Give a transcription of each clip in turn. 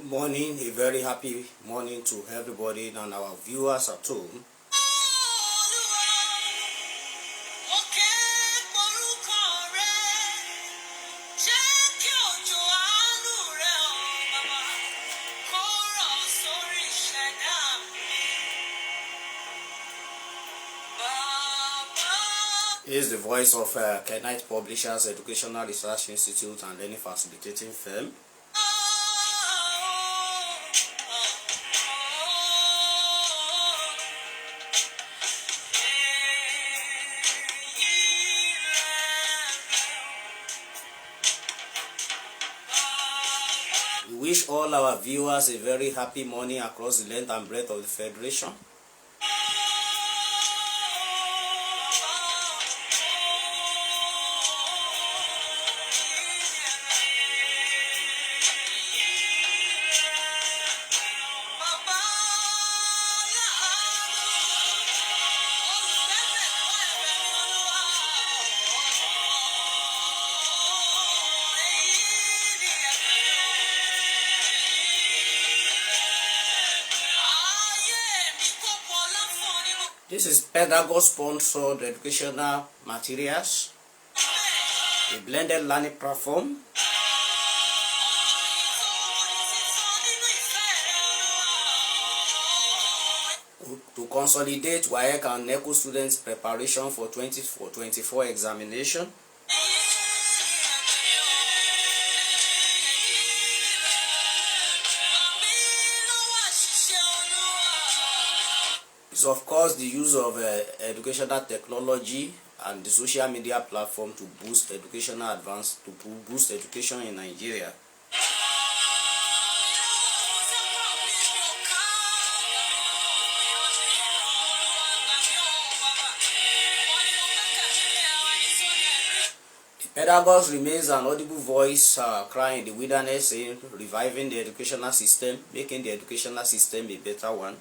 Good morning, a very happy morning to everybody and our viewers at home. Is the voice of Kenite Publishers Educational Research Institute and any facilitating firm. We wish all our viewers a very happy morning across the length and breadth of the Federation. This is pedagogue-sponsored educational materials, a blended learning platform. To consolidate WAEC and NECO students' preparation for 2024 examination. Is of course the use of educational technology and the social media platform to boost educational advance, to boost education in Nigeria. Pedagogues remains an audible voice crying in the wilderness, saying reviving the educational system, making the educational system a better one.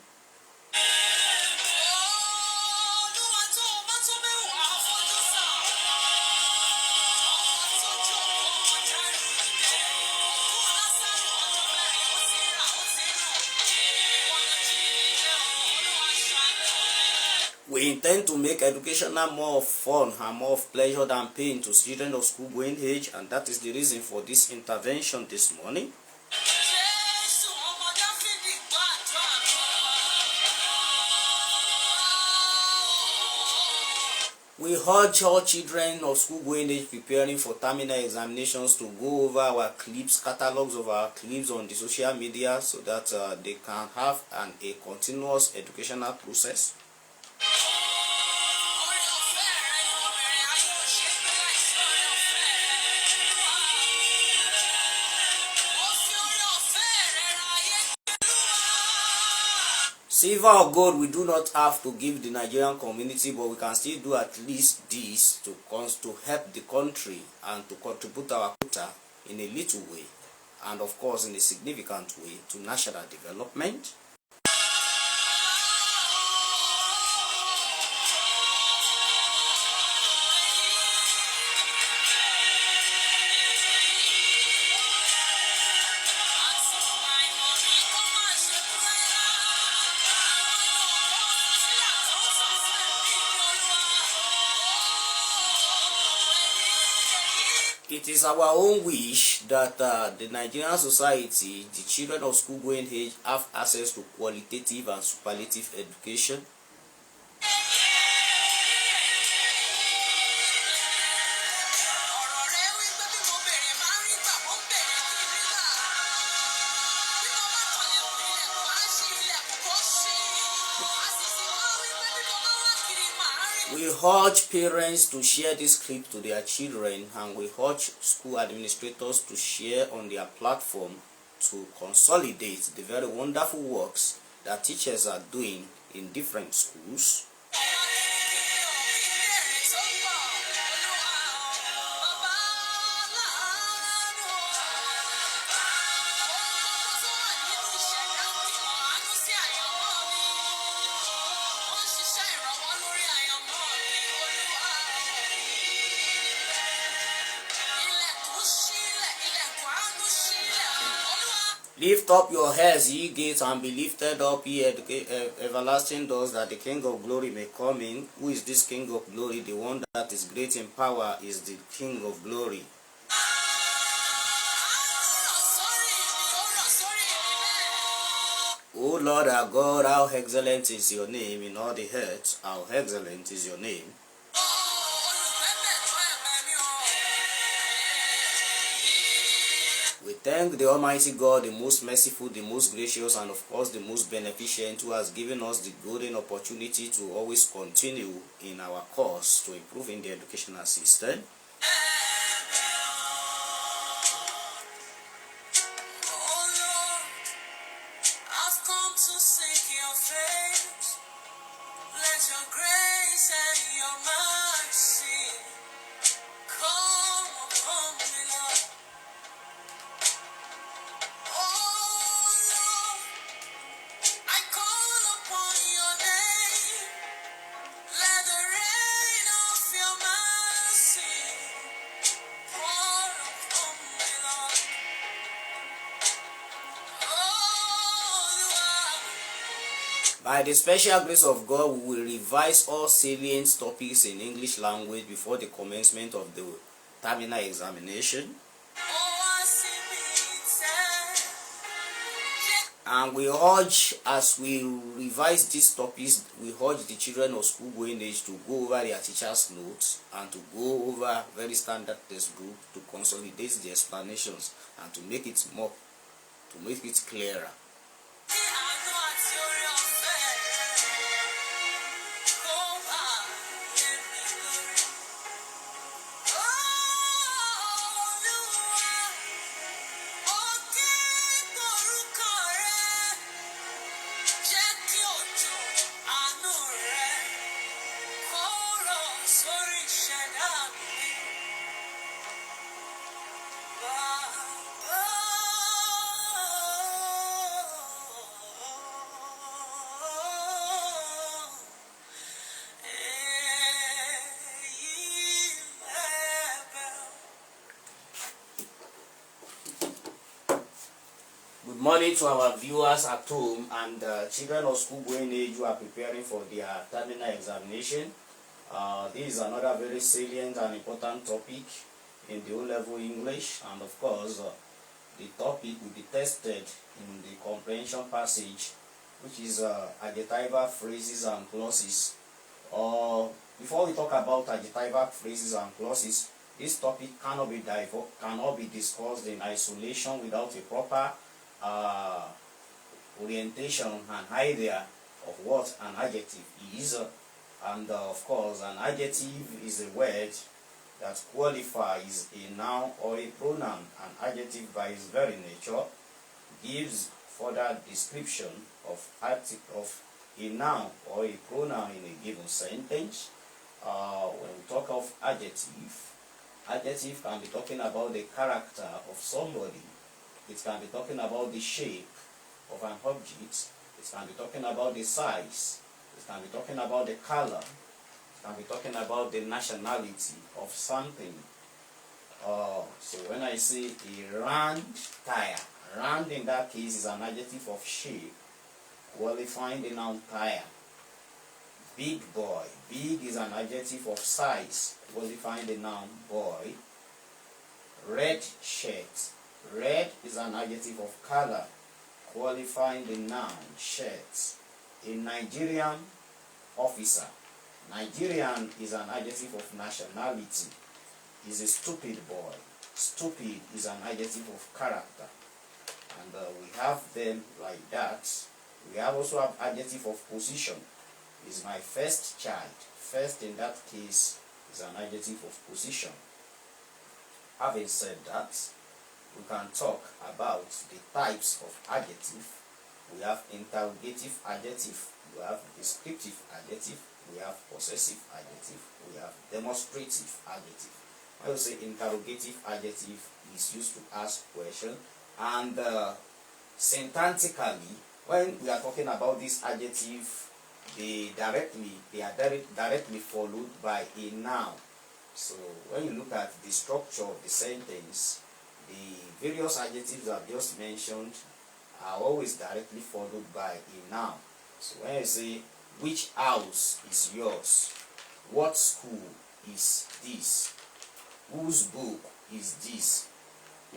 We intend to make education more of fun and more of pleasure than pain to children of school-going age, and that is the reason for this intervention this morning. We urge all children of school-going age preparing for terminal examinations to go over our clips, catalogs of our clips on the social media so that they can have a continuous educational process. Silver or gold we do not have to give the Nigerian community, but we can still do at least this to help the country and to contribute our quota in a little way, and of course in a significant way, to national development. It is our own wish that the Nigerian society, the children of school-going age, have access to qualitative and superlative education. We urge parents to share this clip to their children, and we urge school administrators to share on their platform to consolidate the very wonderful works that teachers are doing in different schools. Lift up your heads, ye gates, and be lifted up, ye everlasting doors, that the King of glory may come in. Who is this King of glory? The one that is great in power is the King of glory. O Lord our God, how excellent is your name in all the earth. How excellent is your name. We thank the Almighty God, the most merciful, the most gracious, and of course the most beneficent, who has given us the golden opportunity to always continue in our course to improve in the educational system. By the special grace of God, we will revise all salient topics in English language before the commencement of the terminal examination. And we urge, as we revise these topics, we urge the children of school-going age to go over their teacher's notes and to go over very standard textbook to consolidate the explanations and to make it clearer. Good morning to our viewers at home and children of school-going age who are preparing for their terminal examination. This is another very salient and important topic in the O-level English, and of course the topic will be tested in the comprehension passage, which is adjectival phrases and clauses. Before we talk about adjectival phrases and clauses, this topic cannot be discussed in isolation without a proper orientation and idea of what an adjective is. And of course, an adjective is a word that qualifies a noun or a pronoun. An adjective by its very nature gives further description of a noun or a pronoun in a given sentence. When we talk of adjective can be talking about the character of somebody. It can be talking about the shape of an object. It can be talking about the size. It can be talking about the color. It can be talking about the nationality of something. So when I say a round tire, round in that case is an adjective of shape, qualifying the noun tire. Big boy, big is an adjective of size, qualifying the noun boy. Red shirt, red is an adjective of color, qualifying the noun shirt. A Nigerian officer, Nigerian is an adjective of nationality. Is a stupid boy, stupid is an adjective of character. And we have them like that. We also have adjective of position. Is my first child. First in that case is an adjective of position. Having said that, we can talk about the types of adjective. We have interrogative adjective, we have descriptive adjective, we have possessive adjective, we have demonstrative adjective. When we say interrogative adjective, is used to ask question, and syntactically, when we are talking about this adjective, they are directly followed by a noun. So when you look at the structure of the sentence, the various adjectives I've just mentioned are always directly followed by a noun. So when you say, which house is yours? What school is this? Whose book is this?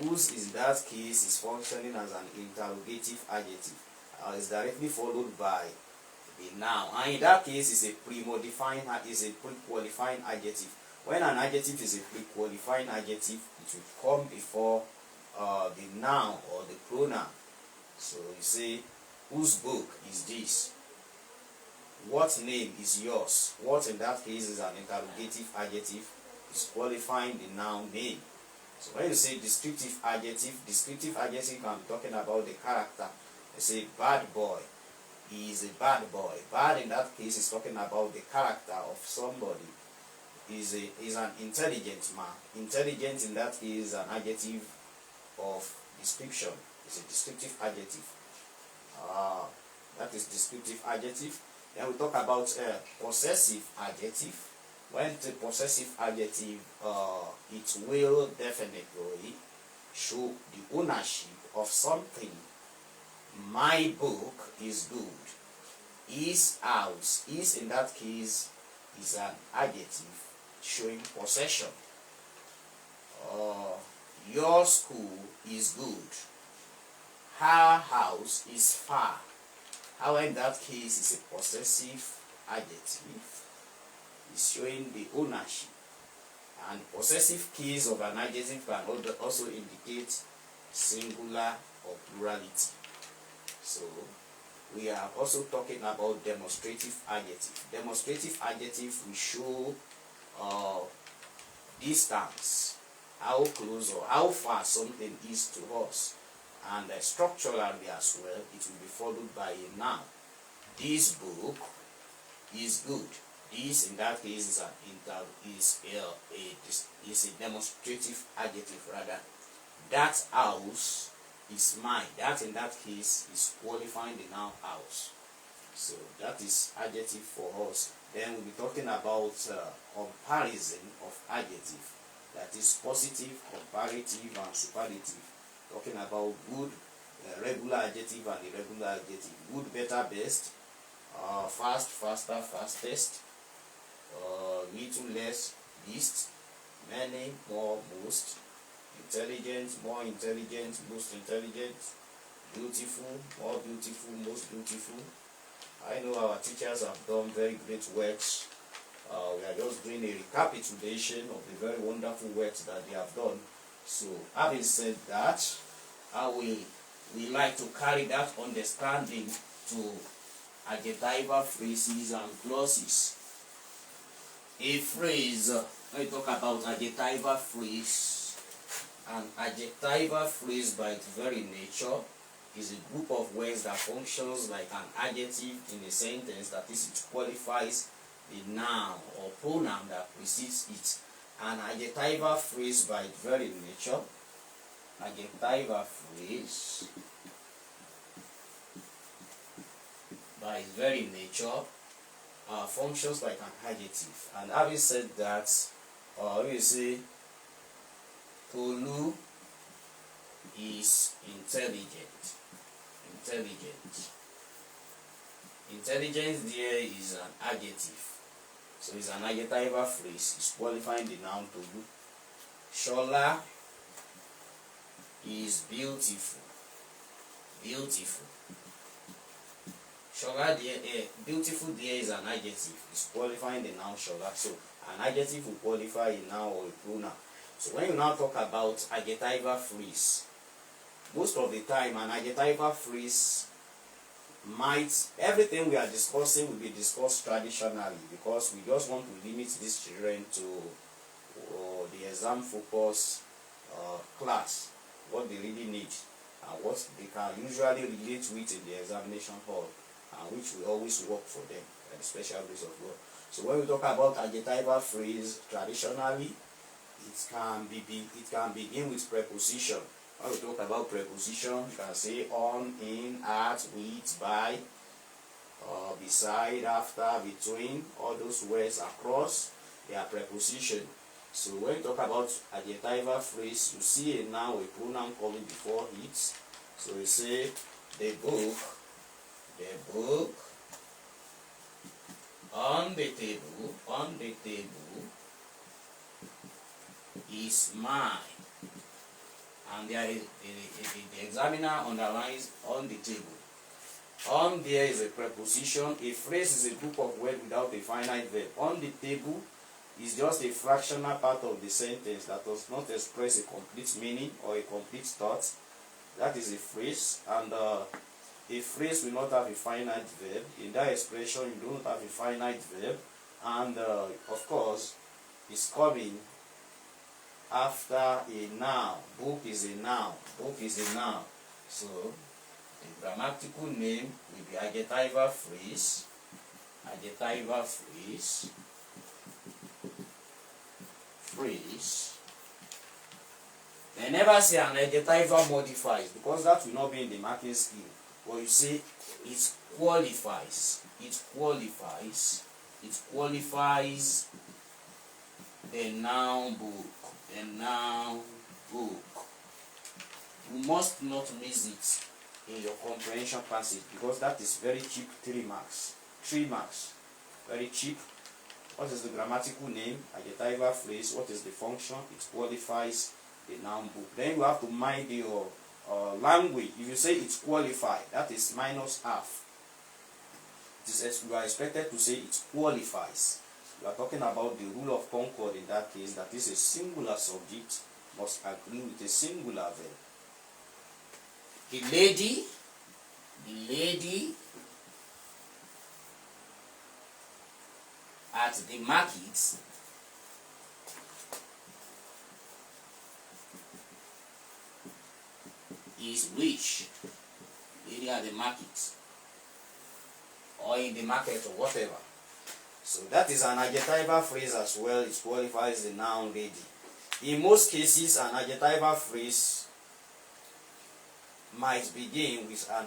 Whose in that case is functioning as an interrogative adjective. Is directly followed by the noun, and in that case is a pre-qualifying adjective. When an adjective is a pre-qualifying adjective, it will come before the noun or the pronoun. So you say, whose book is this? What name is yours? What in that case is an interrogative adjective, is qualifying the noun name. So when you say descriptive adjective can be talking about the character. You say, bad boy, he is a bad boy. Bad in that case is talking about the character of somebody. Is an intelligent man. Intelligent in that case is an adjective of description. It's a descriptive adjective. That is descriptive adjective. Then we talk about possessive adjective. When the possessive adjective, it will definitely show the ownership of something. My book is good. His house, is in that case is an adjective showing possession. Your school is good. Her house is far. How in that case is a possessive adjective, is showing the ownership. And possessive case of an adjective can also indicate singular or plurality. So we are also talking about demonstrative adjective. Demonstrative adjective will show distance, how close or how far something is to us. And structurally as well, it will be followed by a noun. This book is good. This in that case is a demonstrative adjective rather. That house is mine. That in that case is qualifying the noun house. So that is adjective for us. Then we'll be talking about comparison of adjective. That is positive, comparative, and superlative. Talking about good, regular adjective and irregular adjective. Good, better, best. Fast, faster, fastest. Little, less, least. Many, more, most. Intelligent, more intelligent, most intelligent. Beautiful, more beautiful, most beautiful. I know our teachers have done very great works. We are just doing a recapitulation of the very wonderful works that they have done. So, having said that, we like to carry that understanding to adjectival phrases and clauses. A phrase, when we talk about adjectival phrase, an adjectival phrase by its very nature is a group of words that functions like an adjective in a sentence, that is, it qualifies the noun or pronoun that precedes it. An adjectival phrase by its very nature, adjectival phrase by its very nature functions like an adjective. And having said that, we say Tolu is intelligent. Intelligence there is an adjective. So it's an adjectival phrase. It's qualifying the noun Tolu. Shola is beautiful. Shola there, beautiful there is an adjective. It's qualifying the noun Shola. So an adjective will qualify a noun or a pronoun. So when you now talk about adjectival phrase, most of the time an adjectival phrase everything we are discussing will be discussed traditionally, because we just want to limit these children to the exam focus class, what they really need and what they can usually relate with in the examination hall, and which will always work for them by the special grace of God. So when we talk about adjectival phrase traditionally, it can begin with preposition. When we talk about preposition, you can say on, in, at, with, by, beside, after, between. All those words across, they are preposition. So when you talk about adjectival phrase, you see a noun, a pronoun coming before it. So you say the book, on the table is mine. And there is the examiner underlines on the table. On there is a preposition. A phrase is a group of words without a finite verb. On the table is just a fractional part of the sentence that does not express a complete meaning or a complete thought. That is a phrase, and a phrase will not have a finite verb. In that expression, you don't have a finite verb, and of course, it's coming after a noun. Book is a noun. So the grammatical name will be adjectival phrase. They never say an adjectival modifies, because that will not be in the marking scheme. But you say it qualifies the noun book. You must not miss it in your comprehension passage, because that is very cheap. 3 marks. Very cheap. What is the grammatical name? Adjectival phrase. What is the function? It qualifies the noun book. Then you have to mind your language. If you say it's qualified, that is minus half. You are expected to say it qualifies. You are talking about the rule of concord in that case. That is a singular subject must agree with a singular verb. The lady at the market is rich. Lady at the market, or in the market, or whatever. So that is an adjectival phrase as well. It qualifies the noun lady. In most cases, an adjectival phrase might begin with a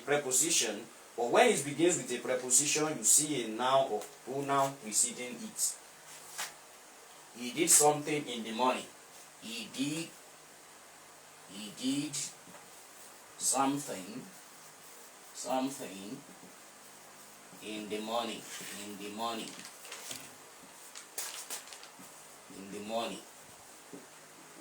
preposition, but when it begins with a preposition, you see a noun or pronoun preceding it. He did something in the morning. He did something in the morning.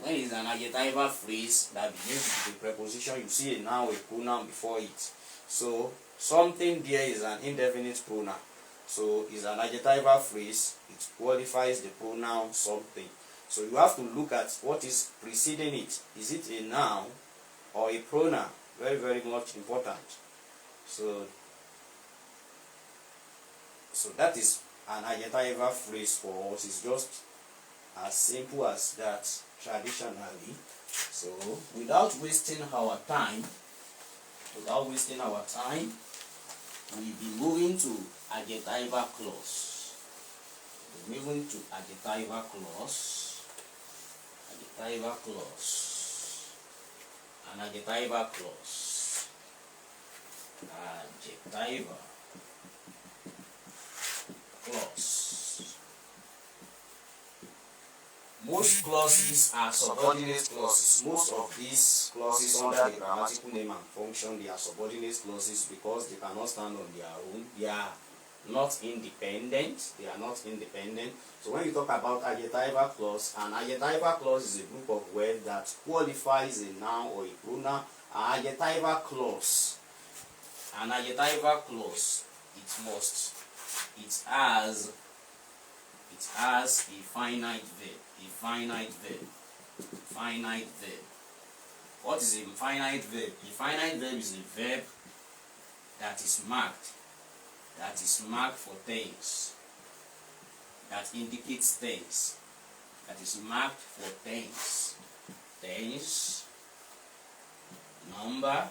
When it's an adjectival phrase that begins with a preposition, you see a noun or a pronoun before it. So something there is an indefinite pronoun. So it's an adjectival phrase. It qualifies the pronoun something. So you have to look at what is preceding it. Is it a noun or a pronoun? Very, very much important. So that is an adjectival phrase for us. It's just as simple as that traditionally. So without wasting our time, we'll be moving to adjectival clause. Adjectival clause. Most clauses are subordinate clauses. Most of these clauses under the grammatical name and function, they are subordinate clauses because they cannot stand on their own. They are not independent. So when you talk about adjectival clause, an adjectival clause is a group of words that qualifies a noun or a pronoun. An adjectival clause, it has a finite verb. What is a finite verb? A finite verb is a verb that is marked for tense, that indicates tense, that is marked for tense, number,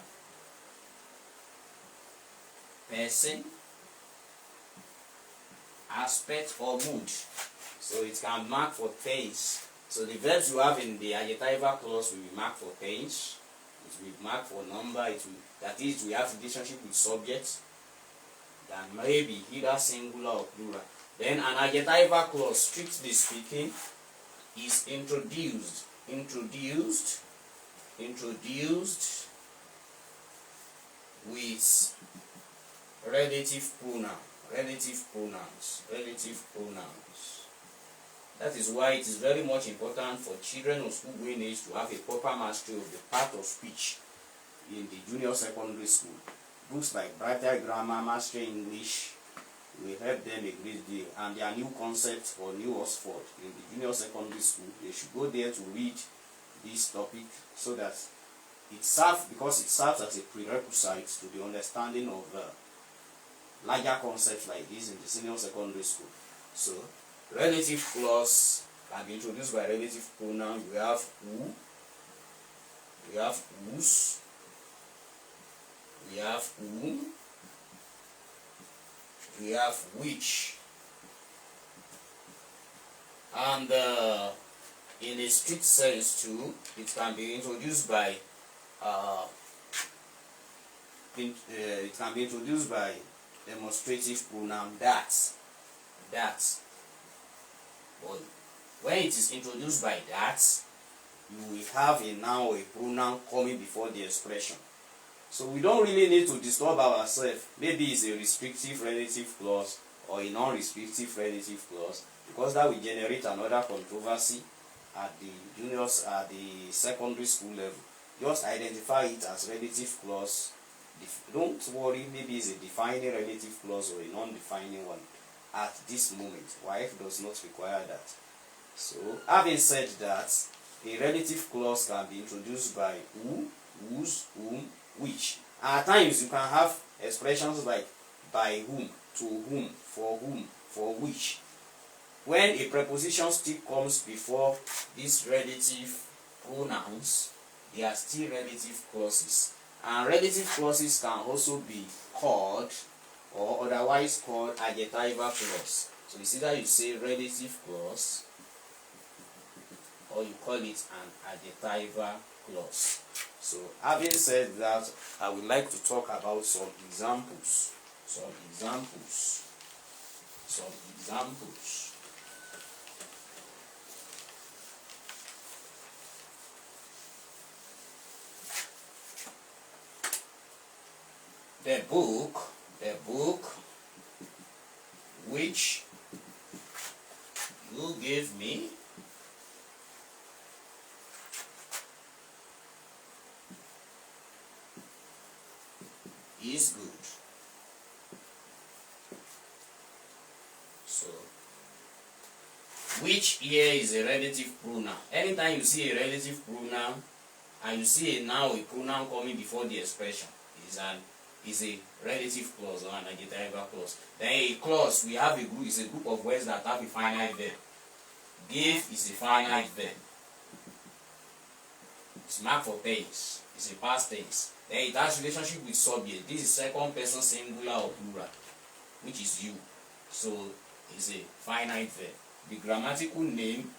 person, aspect, or mood. So it can mark for tense. So the verbs you have in the adjectival clause will be marked for tense. It will be marked for number. That is, we have relationship with subjects. That may be either singular or plural. Then an adjectival clause, strictly speaking, is introduced with relative pronoun. Relative pronouns. That is why it is very much important for children of school going age to have a proper mastery of the part of speech in the junior secondary school. Books like Brighter Grammar, Master English will help them a great deal, and their new concept for New Oxford in the junior secondary school, they should go there to read this topic so that it serves as a prerequisite to the understanding of larger concepts like this in the senior secondary school. So relative clause can be introduced by relative pronoun. We have who, we have whose, we have whom, we have which. And in a strict sense too, it can be introduced by demonstrative pronoun that. But when it is introduced by that, you will have a noun or a pronoun coming before the expression. So we don't really need to disturb ourselves. Maybe it's a restrictive relative clause or a non-restrictive relative clause, because that will generate another controversy at the secondary school level. Just identify it as relative clause. Don't worry, maybe it's a defining relative clause or a non-defining one at this moment. YF does not require that. So, having said that, a relative clause can be introduced by who, whose, whom, which. At times, you can have expressions like by whom, to whom, for which. When a preposition still comes before these relative pronouns, they are still relative clauses. And relative clauses can also be called or otherwise called adjectival clause. So it's either you say relative clause or you call it an adjectival clause. So having said that, I would like to talk about some examples. The book which you gave me is good. So, which here is a relative pronoun. Anytime you see a relative pronoun and you see a noun, a pronoun coming before the expression, is a relative clause or an adjectival clause. Then a clause, we have a group, is a group of words that have a finite verb. Give is a finite verb. It's marked for tense. It's a past tense. Then it has relationship with subject. This is second person singular or plural, which is you. So it's a finite verb. The grammatical name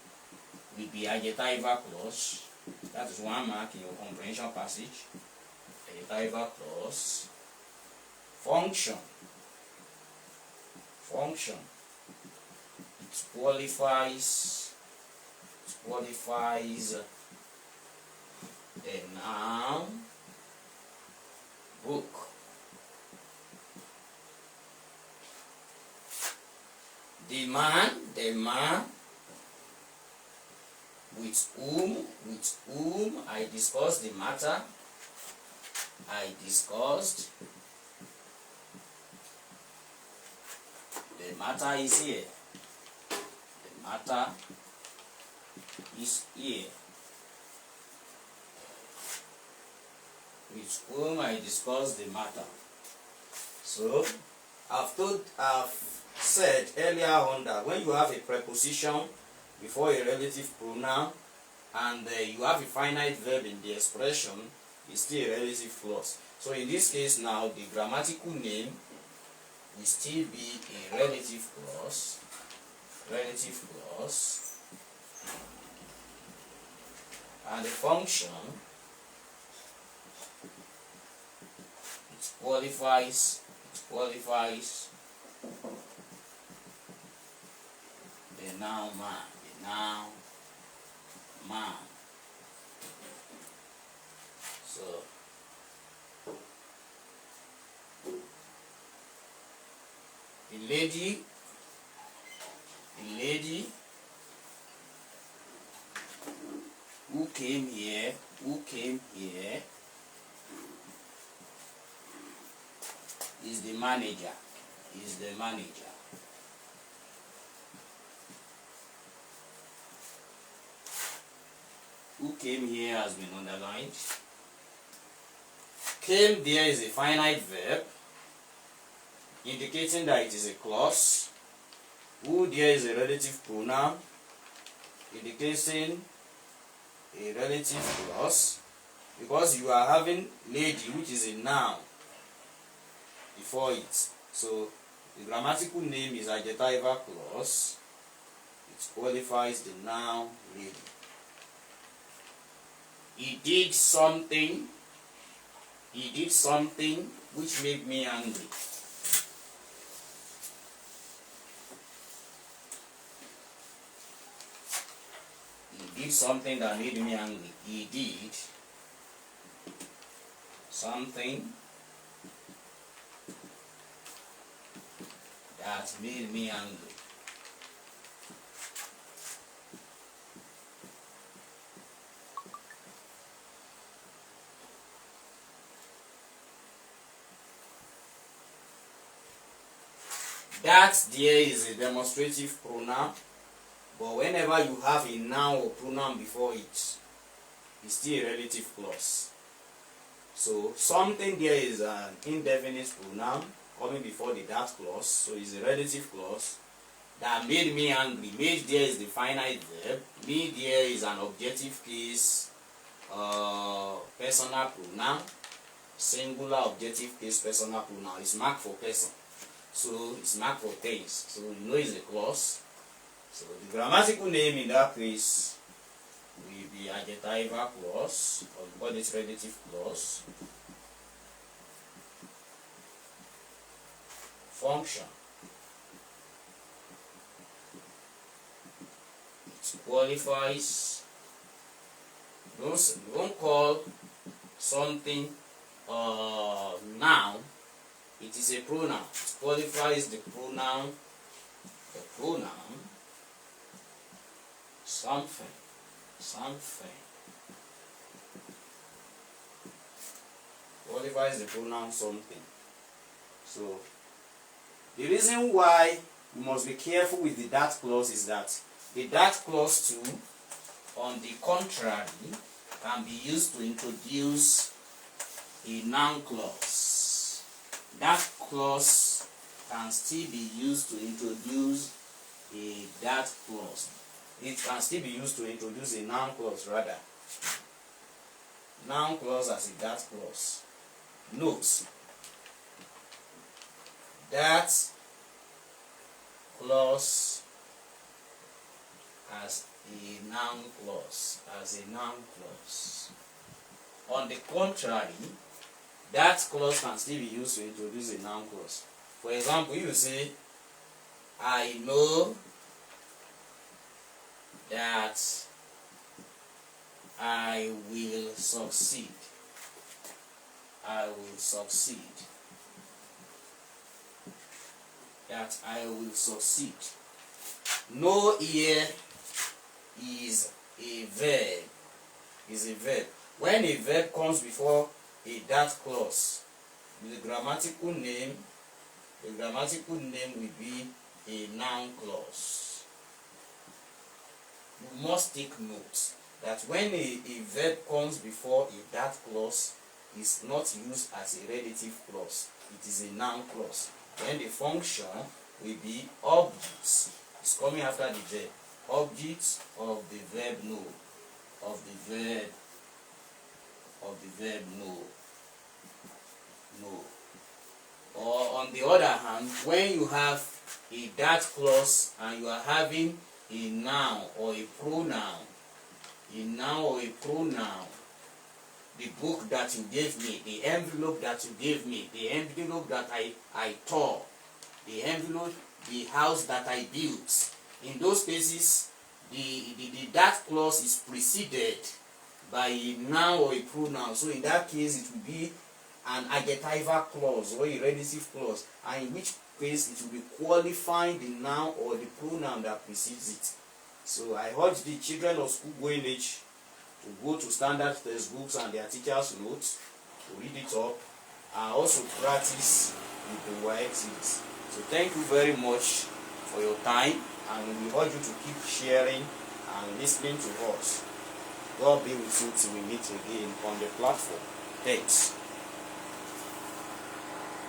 will be adjectival clause. That is one mark in your comprehension passage. Adjectival clause. Function. It qualifies a noun. Book. The man with whom I discussed the matter. The matter is here. The matter is here. With whom I discussed the matter. So, I've said earlier on that when you have a preposition before a relative pronoun and you have a finite verb in the expression, it's still a relative clause. So in this case now, the grammatical name will still be a relative clause. And the function, it qualifies the noun man. So lady who came here is the manager. Who came here has been underlined. Came there is a finite verb indicating that it is a clause. Who there is a relative pronoun indicating a relative clause, because you are having lady, which is a noun, before it. So the grammatical name is adjectival clause. It qualifies the noun lady. He did something which made me angry. He did something that made me angry. He did something that made me angry. That there is a demonstrative pronoun, but whenever you have a noun or pronoun before it, it's still a relative clause. So something there is an indefinite pronoun coming before the that clause, so it's a relative clause. That made me angry. Made there is the finite verb. Made there is an objective case personal pronoun. Singular objective case personal pronoun. It's marked for person. So it's marked for things. So you know it's a clause. So the grammatical name in that case will be adjectival clause, or we call it relative clause. Function. It qualifies. You don't call something noun. It is a pronoun. It qualifies the pronoun. The pronoun something. Qualifies the pronoun something. So the reason why we must be careful with the that clause is that the that clause too, on the contrary, can be used to introduce a noun clause. That clause can still be used to introduce a that clause. It can still be used to introduce a noun clause rather. Noun clause as a that clause. Note that clause as a noun clause. On the contrary, that clause can still be used to introduce a noun clause. For example, you say, I know that I will succeed. That I will succeed. Know here is a verb. When a verb comes before a that clause, the grammatical name will be a noun clause. You must take note that when a verb comes before a that clause, is not used as a relative clause. It is a noun clause. Then the function will be objects. It's coming after the verb. Objects of the verb know. No. Or on the other hand, when you have a that clause and you are having a noun or a pronoun, the book that you gave me, the envelope that you gave me, the envelope that I tore, the envelope, the house that I built. In those cases, the that clause is preceded by a noun or a pronoun. So in that case, it will be an adjectival clause or a relative clause, and in which case it will be qualifying the noun or the pronoun that precedes it. So I urge the children of school going age to go to standard textbooks and their teachers' notes to read it up and also practice with the YX series. So thank you very much for your time, and we urge you to keep sharing and listening to us. God be with you till we meet again on the platform. Thanks.